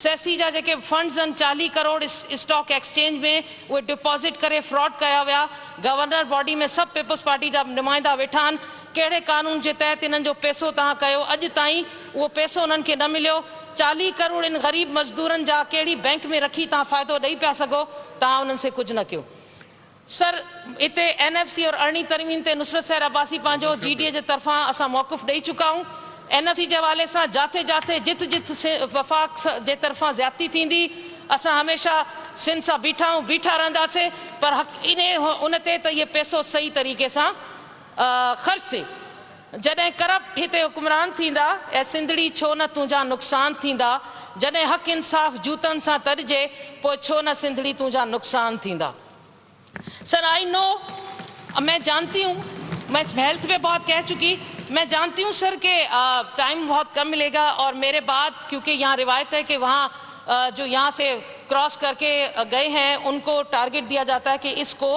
सेसी जा जेके फंड्स आहिनि 40 crore stock exchange में उहे डिपॉज़िट करे फ्रॉड कया विया। गवर्नर बॉडी में सभु पीपल्स पार्टी जा नुमाइंदा वेठा आहिनि। कहिड़े कानून जे तहत इन्हनि जो पैसो तव्हां कयो? अॼु ताईं उहो पैसो उन्हनि खे न मिलियो। 40 करोड़ इन ग़रीब मज़दूरनि जा कहिड़ी बैंक में रखी तव्हां फ़ाइदो ॾेई पिया सघो? तव्हां उन्हनि से कुझु न कयो। सर इते एनएफसी और अरिड़हीं तरमीम ते नुसरत सैर अब्बासी पंहिंजो जीडीए जे तरफ़ां असां मौक़िफ़ ॾेई चुका आहियूं। एनएफसी जे हवाले सां जाते जाते जित जित वफ़ाक़ जे तरफ़ां ज़्यादती थींदी असां हमेशा सिंध सां बीठा रहंदासीं, पर उन ते त इहे पैसो सही तरीक़े सां ख़र्च थिए। जॾहिं करप्ट हिते हुक्मरान थींदा ऐं सिंधड़ी छो न तुंहिंजा नुक़सान थींदा, जॾहिं हक़ इंसाफ़ जूतनि सां तरिजे पोइ छो न सिंधड़ी तुंहिंजा नुक़सान थींदा। सर आई नो, मैं जानती हूँ, मैं हेल्थ पे बहुत कह चुकी, मैं जानती हूँ सर कि टाइम बहुत कम मिलेगा और मेरे बाद क्योंकि यहाँ रिवायत है कि वहाँ जो यहाँ से क्रॉस करके गए हैं उनको टारगेट दिया जाता है कि इसको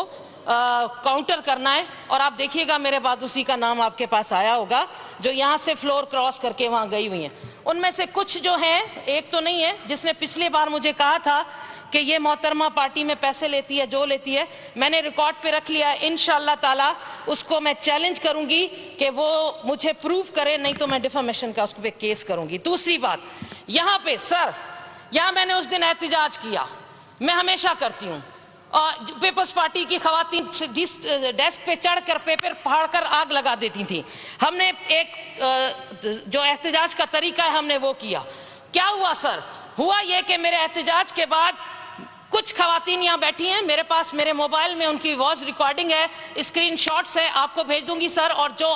काउंटर करना है, और आप देखिएगा मेरे बाद उसी का नाम आपके पास आया होगा जो यहाँ से फ्लोर क्रॉस करके वहाँ गई हुई हैं। उनमें से कुछ जो हैं, एक तो नहीं है जिसने पिछली बार मुझे कहा था कि ये मोहतरमा पार्टी में पैसे लेती है, जो लेती है, मैंने रिकॉर्ड पे रख लिया। इंशाअल्लाह ताला उसको मैं चैलेंज करूंगी कि वो मुझे प्रूव करे, नहीं तो मैं डिफेमेशन का उस पे केस करूंगी। दूसरी बात, यहाँ पे सर, यहाँ मैंने उस दिन एहतजाज किया, मैं हमेशा करती हूँ, और पीपल्स पार्टी की खवातीन जिस डेस्क पे चढ़कर पेपर फाड़कर आग लगा देती थी, हमने एक जो एहतजाज का तरीका है हमने वो किया। क्या हुआ सर? हुआ ये कि मेरे एहतजाज के बाद कुछ खवातीन यहाँ बैठी हैं, मेरे पास मेरे मोबाइल में उनकी वॉइस रिकॉर्डिंग है, स्क्रीनशॉट्स है, आपको भेज दूंगी सर, और जो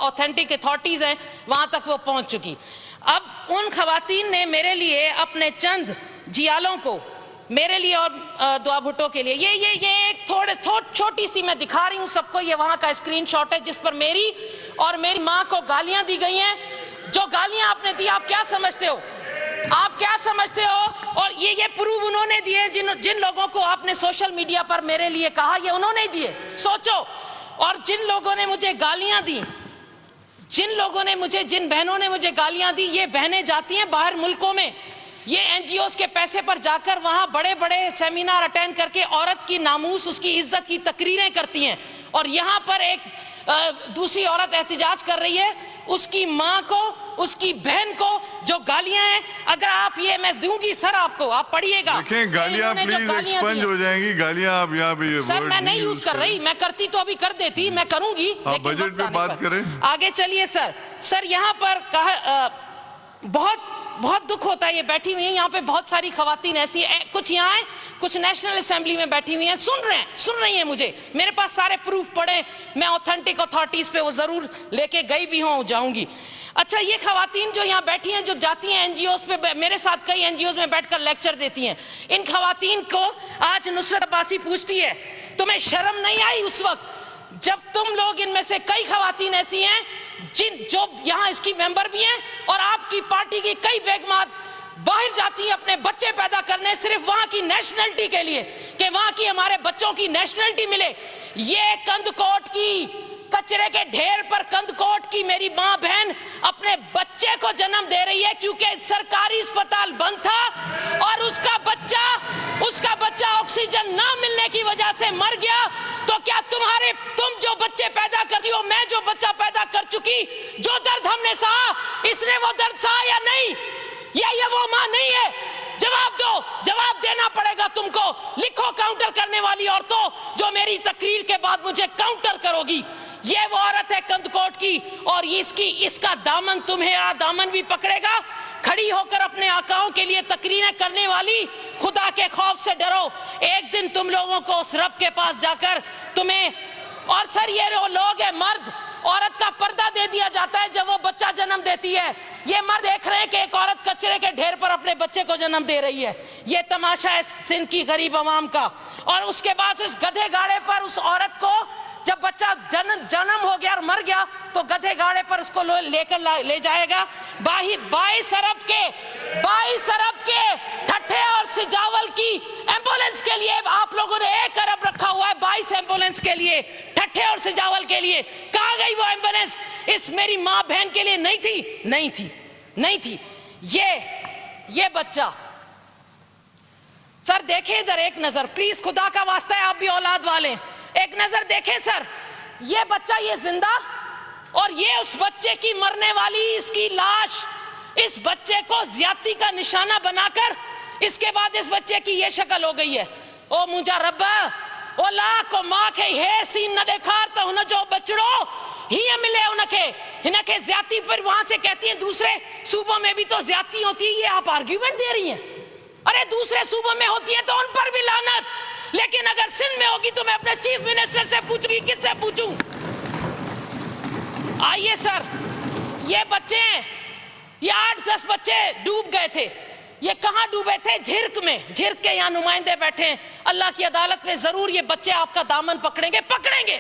ऑथेंटिक अथॉरिटीज हैं वहां तक वो पहुंच चुकी। अब उन खवातीन ने मेरे लिए अपने चंद जियालों को, मेरे लिए और दुआ भुट्टो के लिए, ये एक छोटी सी मैं दिखा रही हूँ सबको, ये वहां का स्क्रीनशॉट है जिस पर मेरी और मेरी माँ को गालियां दी गई हैं। जो गालियां आपने दी, आप क्या समझते हो? आप क्या समझते हो? और ये प्रूफ उन्होंने दिए, जिन लोगों को आपने सोशल मीडिया पर मेरे लिए कहा, ये उन्होंने दिए, सोचो। और जिन लोगों ने मुझे गालियां दी, जिन बहनों ने मुझे गालियां दी, ये बहनें जाती हैं बाहर मुल्कों में, ये एनजीओस के पैसे पर जाकर वहां बड़े बड़े सेमिनार अटेंड करके औरत की नामूस, उसकी इज्जत की तकरीरें करती हैं, और यहाँ पर एक दूसरी औरत एहतजाज कर रही है, उसकी माँ को, उसकी बहन को जो गालियां हैं। अगर आप, ये मैं दूंगी सर आपको, आप पढ़िएगा। देखें, गालियां प्लीज एक्सपंज हो जाएंगी, गालियां आप यहाँ पे सर मैं नहीं यूज कर रही, मैं करती तो अभी कर देती, मैं करूंगी, लेकिन बजट पे बात करें। आगे चलिए सर यहाँ पर कहा बहुत दुख होता है, ये बैठी हुई है यहाँ पे बहुत सारी खवातीन ऐसी है, कुछ यहाँ है, कुछ नेशनल असेंबली में बैठी हुई हैं, सुन रही हैं मुझे, मेरे पास सारे प्रूफ पड़े, मैं ऑथेंटिक अथॉरिटीज पे वो जरूर लेके गई भी हूँ, जाऊंगी। अच्छा, ये खवातीन जो यहाँ बैठी हैं, जो जाती हैं एनजीओस पे, मेरे साथ कई एनजीओस में बैठकर लेक्चर देती हैं, इन खवातीन को आज नुसरत अब्बासी पूछती है, तुम्हें शर्म नहीं आई उस वक्त जब तुम लोग, इनमें से कई खवातीन ऐसी हैं जो यहाँ इसकी मेंबर भी हैं, और आपकी पार्टी की कई बेगमात बाहर जाती हैं अपने बच्चे पैदा करने, सिर्फ वहां की नेशनलिटी के लिए, कि वहां की हमारे बच्चों की नेशनलिटी मिले। ये कंदकोट की कचरे के ढेर पर कंदकोट की मेरी माँ बहन अपने बच्चे को जन्म दे रही है क्योंकि सरकारी अस्पताल बंद था और उसका बच्चा ऑक्सीजन ना मिलने की वजह से मर गया। तो क्या तुम जो बच्चे पैदा करती हो, मैं जो बच्चा पैदा कर चुकी, जो दर्द हमने सहा, इसने वो दर्द सहा या नहीं? या ये वो माँ नहीं है? जवाब दो, जवाब देना पड़ेगा तुमको। लिखो काउंटर करने वाली औरतों, जो मेरी तकरीर के बाद मुझे काउंटर करोगी। ये वो औरत है कंदकोट की, और इसका दामन, तुम्हें दामन भी पकड़ेगा। खड़ी होकर अपने आकाओं के लिए तकरीरें करने वाली, खुदा के खौफ से डरो, एक दिन तुम लोगों को उस रब के पास जाकर तुम्हें, और सर ये लोग है मर्द, औरत का पर्दा दे दिया जाता है जब वो बच्चा जन्म देती है। ये मर्द देख रहे हैं कि एक औरत कचरे के ढेर पर अपने बच्चे को जन्म दे रही है। ये तमाशा है सिंध की गरीब आवाम का। और उसके बाद इस गधे गाड़े पर उस औरत को, जब बच्चा जन्म हो गया और मर गया, तो गधे गाड़े पर उसको लेकर ले जाएगा 22 अरब के ठट्ठे और सिजावल की एम्बुलेंस के लिए। आप लोगों ने 1 अरब रखा हुआ है 22 एम्बुलेंस के लिए, ठट्ठे और सिजावल के लिए। कहाँ गई वो एम्बुलेंस? इस मेरी माँ बहन के लिए नहीं थी। ये बच्चा, सर देखें इधर एक नजर प्लीज, खुदा का वास्ता है, आप भी औलाद वाले, एक नजर देखें सर, ये बच्चा ये जिंदा, और ये उस बच्चे की मरने वाली इसकी लाश, इस बच्चे को ज्यादती का निशाना बनाकर इसके बाद इस बच्चे की ये शक्ल हो गई है। ओ मुझा रब्बा, ओ लाख मां के हे सीन न देखार तो हुन जो बचड़ो ही मिले उनके, इनके ज्यादती पर वहां से कहती है दूसरे सूबों में भी तो ज्यादती होती है, ये आप आर्ग्यूमेंट दे रही हैं। अरे दूसरे सूबों में होती है तो उन पर भी लानत, लेकिन अगर सिंध में होगी तो मैं अपने चीफ मिनिस्टर से पूछूंगी, किससे पूछूं? आइए सर, ये बच्चे हैं, ये 8-10 बच्चे डूब गए थे। ये कहां डूबे थे? झिरक में। झिरक के यहाँ नुमाइंदे बैठे हैं, अल्लाह की अदालत में जरूर ये बच्चे आपका दामन पकड़ेंगे, पकड़ेंगे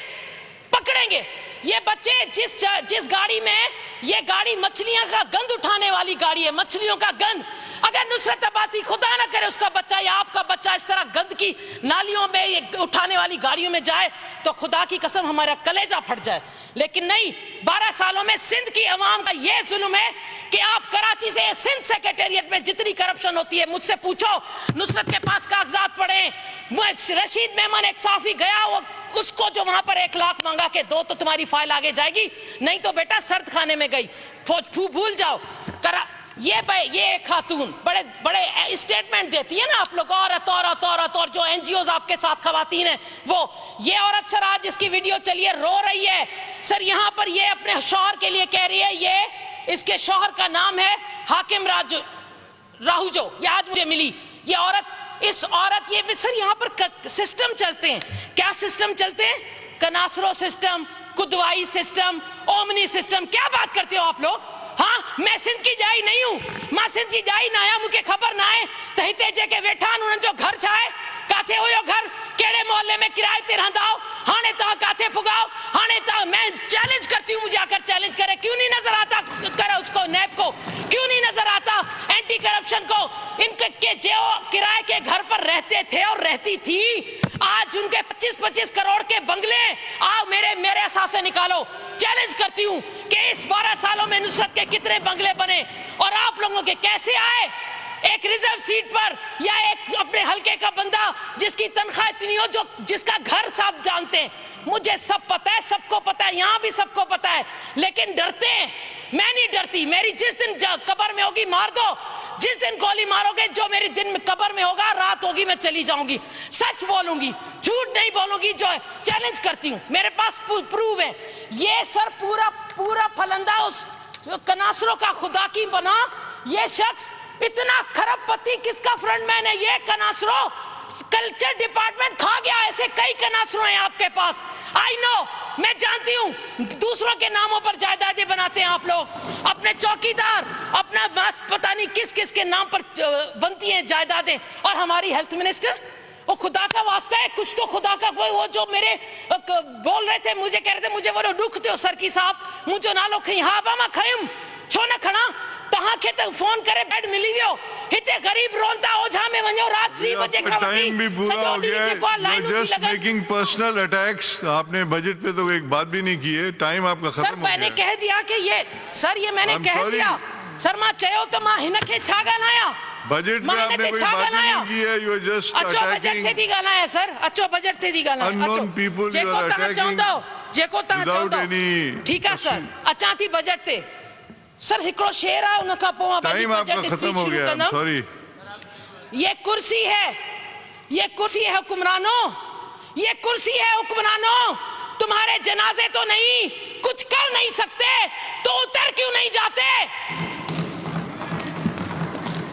पकड़ेंगे। ये बच्चे जिस गाड़ी में, ये गाड़ी मछलियां का गंद उठाने वाली गाड़ी है, मछलियों का गंद, अगर नुसरत अब्बासी खुदा ना करे उसका बच्चा या आपका बच्चा इस तरह गंद की नालियों में, ये उठाने वाली गाड़ियों में जाए तो खुदा की कसम हमारा कलेजा फट जाए। लेकिन नहीं, 12 सालों में सिंध की अवाम का यह जुल्म है कि आप कराची से सिंध सेक्रेटेरिएट में जितनी करप्शन होती है, मुझसे पूछो, नुसरत के पास कागजात पड़े, रशीद मेमन एक साफी गया, वो उसको जो वहां पर 1 लाख मांगा के दो तो तुम्हारी फाइल आगे जाएगी, नहीं तो बेटा सर्द खाने में गई, भूल जाओ। ये खातून बड़े बड़े स्टेटमेंट देती है ना आप लोग, औरत औरत औरत, और जो एनजीओ आपके साथ खवातीन है वो, ये औरत सर आज इसकी वीडियो चली है, रो रही है सर, यहाँ पर ये अपने शौहर के लिए कह रही है, ये इसके शौहर का नाम है हाकिम राहुजो, ये आज मुझे मिली ये औरत, इस औरत, ये सर यहाँ पर सिस्टम चलते हैं, क्या सिस्टम चलते हैं? कनासरो सिस्टम, कुदवाई सिस्टम, ओमनी सिस्टम, क्या बात करते हो आप लोग? हाँ, मैं सिंध की जाई नहीं हूँ, मां सिंध की जाई ना आया, मुझे खबर ना है त हिते जेके वेठा उन्हनि जो घर छाए, काथे हुयो घर, केड़े मोहल्ले में किराए ते रहंदाओ, हाणे तव्हां काथे फुगाओ, हाणे तव्हां, मैं चैलेंज करती हूँ, मुझे आकर चैलेंज करे, क्यों नहीं नजर आता करे उसको, नैब को क्यों नहीं नजर आता, एंटी करप्शन को, इनके जो किराए के घर पर रहते थे और रहती थी, आज उनके 25-25 करोड़ के बंगले, आओ मेरे असासे निकालो। चैलेंज करती हूं कि इस 12 सालों में नुसरत के कितने बंगले बने और आप लोगों के कैसे आए? एक रिजर्व सीट पर या एक अपने हलके का बंदा जिसकी तनख्वाह इतनी हो, जो जिसका घर सब जानते हैं, मुझे सब पता है, सबको पता है, यहां भी सबको पता है, लेकिन डरते हैं। मैं नहीं डरती, मेरी जिस दिन कब्र में होगी मार दो, जिस दिन गोली मारोगे, जो मेरी दिन में कब्र में होगा, रात होगी मैं चली जाऊंगी, सच बोलूंगी, झूठ नहीं बोलूंगी, जो चैलेंज करती हूं, मेरे पास प्रूव है। ये सर पूरा फलंदा उस कनासरों का खुदा की बना, ये शख्स इतना खरबपति किसका फ्रंटमैन है? ये कनासरो कल्चर डिपार्टमेंट खा गया, ऐसे कई कनासरो हैं आपके पास, आई नो, मैं जानती हूं, दूसरों के नामों पर जायदादें बनाते हैं आप लोग, अपने चौकीदार, अपना बस पता नहीं किस किस के नाम पर बनती हैं जायदादें, और हमारी हेल्थ मिनिस्टर, वो खुदा का वास्ता है, कुछ तो खुदा का कोई, वो जो मेरे बोल रहे थे, मुझे कह रहे थे, मुझे वो दुख थियो सरकी साहब, मुझे नालो खई, हाँ बामा खयुम, छो न खणा, तहां खे तो फोन करे बेड मिली वियो, हिते गरीब रोंदा ओझा में वञो, रात 3 बजे का टाइम भी पूरा हो गया है, जस्ट मेकिंग पर्सनल अटैक्स, आपने बजट पे तो एक बात भी नहीं की है, टाइम आपका खत्म हो गया। मैंने कह दिया कि ये सर, ये मैंने कह दिया सर, मां चयो तो मां हिनखे छा गालाया, बजट में आपने कोई बात नहीं की है, you are just attacking, budget थे दी गालाया सर, अचो बजट थे दी गालाया, unknown people you are attacking, जेको ता चवंदो, ठीक है सर, अचा थी बजट ते सर, हिकड़ो शेर है उनका पोवा, टाइम आपका खत्म हो गया, सॉरी। ये कुर्सी है, ये कुर्सी है हुक्मरानों, ये कुर्सी है हुक्मरानों, तुम्हारे जनाजे तो नहीं, कुछ कर नहीं सकते तो उतर क्यों नहीं जाते?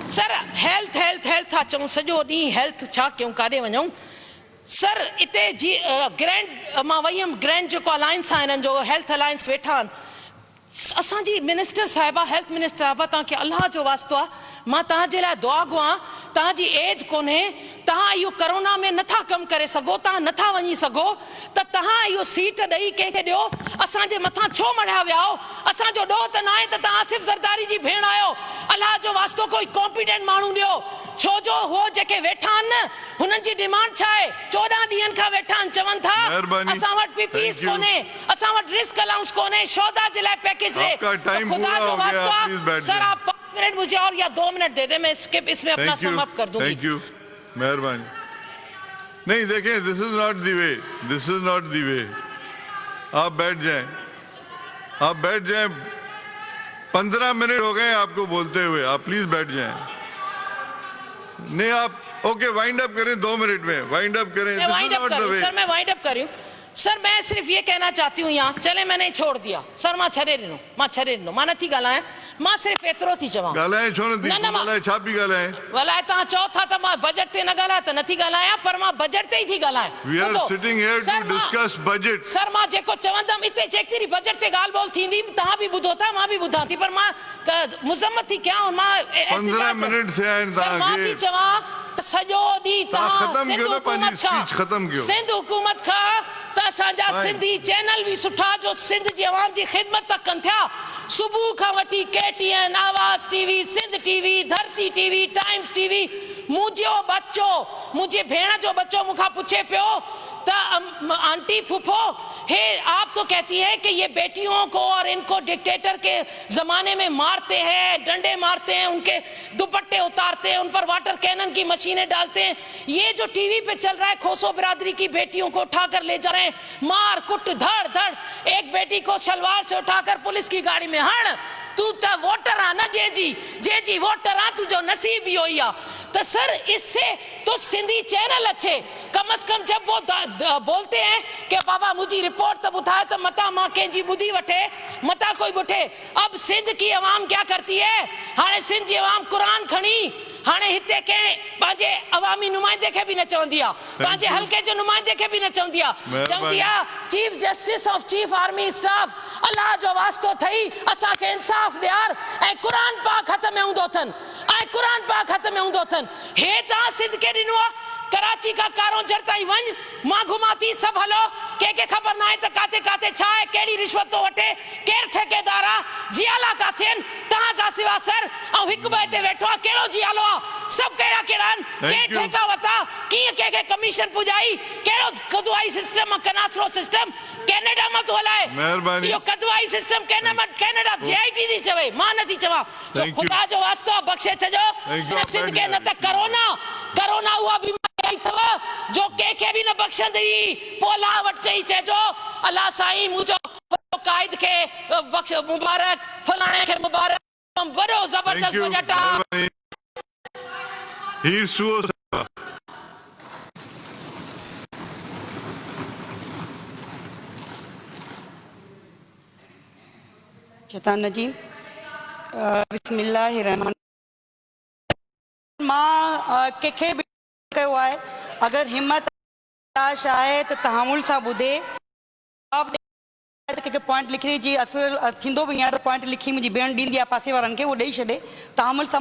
सर हेल्थ हेल्थ हेल्थ था चऊं, सॼो ॾींहुं हेल्थ छा क्यों, काॾे वञूं सर? इते जी ग्रैंड मां वई हुयमि, ग्रैंड जेको अलायंस आहे हिननि जो, हेल्थ अलायंस वेठा आहिनि, असांजी मिनिस्टर साहिबा, हेल्थ मिनिस्टर साहिबा, तव्हांखे अल्लाह जो वास्तो आहे, मां तव्हांजे लाइ दुआ गुआं, तव्हांजी एज कोन्हे, तव्हां इहो करोना में नथा कमु करे सघो, तव्हां नथा वञी सघो, त तव्हां इहो सीट ॾेई कंहिंखे ॾियो, असांजे मथां छो मढ़िया विया हो? असांजो ॾोह त न आहे त तव्हां आसिफ ज़रदारी जी भेण आहियो, अल्लाह जो वास्तो कोई कॉम्पिटेंट माण्हू ॾियो, छो जो हो जेके वेठा आहिनि न, हुननि जी डिमांड छा आहे? 14 ॾींहंनि खां वेठा आहिनि, चवनि था असां वटि पीपीएस कोन्हे, असां वटि रिस्क अलाउंस कोन्हे, शौदा जे लाइ पैकेज ॾे, खुदा जो वास्तो सर, आप मिनट मुझे और या 2 मिनट दे दे, मैं इसमें अपना थैंक यू, समाप्त कर दूंगी। थैंक यू, मेहरबानी। नहीं देखें, this is not the way, this is not the way. आप बैठ जाएं, आप बैठ जाएं। 15 मिनट हो गए आपको बोलते हुए, आप प्लीज बैठ जाएं। नहीं आप ओके वाइंड अप करें 2 मिनट में, वाइंड अप करें। मैं वाइंड अप कर रही हूं सर, मैं वाइंड अप कर रही हूं सर। मैं सिर्फ ये कहना चाहती हूँ यहाँ चले मैंने छोड़ दिया सर, मां छॾे ॾिनो, मां नथी ॻाल्हायां, मां सिर्फ एतिरो थी चवां। ॻाल्हाए छो नथी? ॻाल्हाए छा पई ॻाल्हाए? ॻाल्हाए तव्हां चओ था त मां बजट ते न ॻाल्हायां त नथी ॻाल्हायां, पर मां बजट ते ई थी ॻाल्हायां। We are sitting here to discuss budget. Sir मां जेको चवंदमि हिते जेतिरी बजट ते ॻाल्हि ॿोल थींदी तव्हां बि ॿुधो था, मां बि ॿुधां थी, पर मां मुज़म्मत थी कयां। मां 15 मिनट से आहिनि सर मां थी तव्हांखे। चवां त सॼो ॾींहुं तव्हां तव्हां ख़तम कयो न पंहिंजी स्पीच, ख़तम कयो। सिंध हुकूमत खां त असांजा सिंधी चैनल बि सुठा जो सिंध जी आवाम जी ख़िदमत था कनि थिया। सुबुह खां वठी KTN, आवाज़ टीवी, सिंध टीवी, धरती टीवी, टाइम्स टीवी। मुंहिंजो बच्चो, मुंहिंजी भेण जो बच्चो मूंखां पुछे पियो त आंटी फूफो हे आप तो कहती है कि ये बेटियों को और इनको डिक्टेटर के जमाने में मारते हैं, डंडे मारते हैं, उनके दुपट्टे उतारते हैं, उन पर वाटर कैनन की मशीनें डालते हैं। ये जो टीवी पे चल रहा है खोसो बिरादरी की बेटियों को उठाकर ले जा रहे हैं, मार कुट धड़ धड़। एक बेटी को शलवार से उठाकर पुलिस की गाड़ी में हण। तू तो वोटर आ ना जे वोटर आ, तुझो नसीब ही होई आ। तो सर इससे तो सिंधी चैनल अच्छे कम से कम जब वो बोलते हैं कि बाबा मुझी रिपोर्ट तब उठाए तो मता मां के जी बुद्धि वठे, मता कोई बुठे। अब सिंध की आवाम क्या करती है, हाणे सिंध जी आवाम कुरान खणी हाणे हिते के पांजे अवामी नुमाइंदे के भी न चवंदी आ, पांजे हल्के जो नुमाइंदे के भी न चवंदी आ, चवंदी आ chief justice of chief army staff अल्लाह जो वास्तो थई असा के इंसाफ ॾियार ऐं कुरान पाक हथ में हूंदो अथनि, ऐं कुरान पाक हथ में हूंदो अथनि। हे तव्हां सिंध के ॾिनो आ, कराची का कारोंजर ताईं वञ, मां घुमाती सभु हलो, के ख़बर ना है त काथे काथे छा है, केड़ी रिश्वत तो वठे, केर ठेकेदार आ, जियाला काथे आहिनि, तव्हां का सिवा सर ऐं हिकु ॿ ते वेठो आहे, कहिड़ो जियालो आहे, सभु कहिड़ा कहिड़ा आहिनि, के ठेका वरिता, कीअं कंहिंखे कमीशन पुॼाई, कहिड़ो कदुआई सिस्टम, कनासरो सिस्टम कैनेडा मां थो हलाए। महिरबानी। इहो कदुआई सिस्टम कैनेडा JIT थी चवे, मां नथी चवां। जो ख़ुदा जो वास्तो बख़्शे छॾियो सिंध खे, न त करोना उहा बीमारी अथव जो कंहिंखे बि न बख़्शंदी। पोइ अलाह वटि चई चइजो अलाह साईं मुंहिंजो क़ाइद खे बख़्श मुबारक, फलाणे खे मुबारक, वॾो ज़बरदस्त बजट आहे। हीर सुओ शैतान नजीम बिस्मिल्लाहिर्रहमान। मां कंहिंखे बि कयो आहे, अगरि हिम्मत आहे त तहामुल सां ॿुधे, कंहिंखे पॉइंट लिखी जी असुल थींदो बि आहे त पॉइंट लिखी मुंहिंजी भेण ॾींदी आहे पासे वारनि खे, उहो ॾेई छॾे, तहामुल सां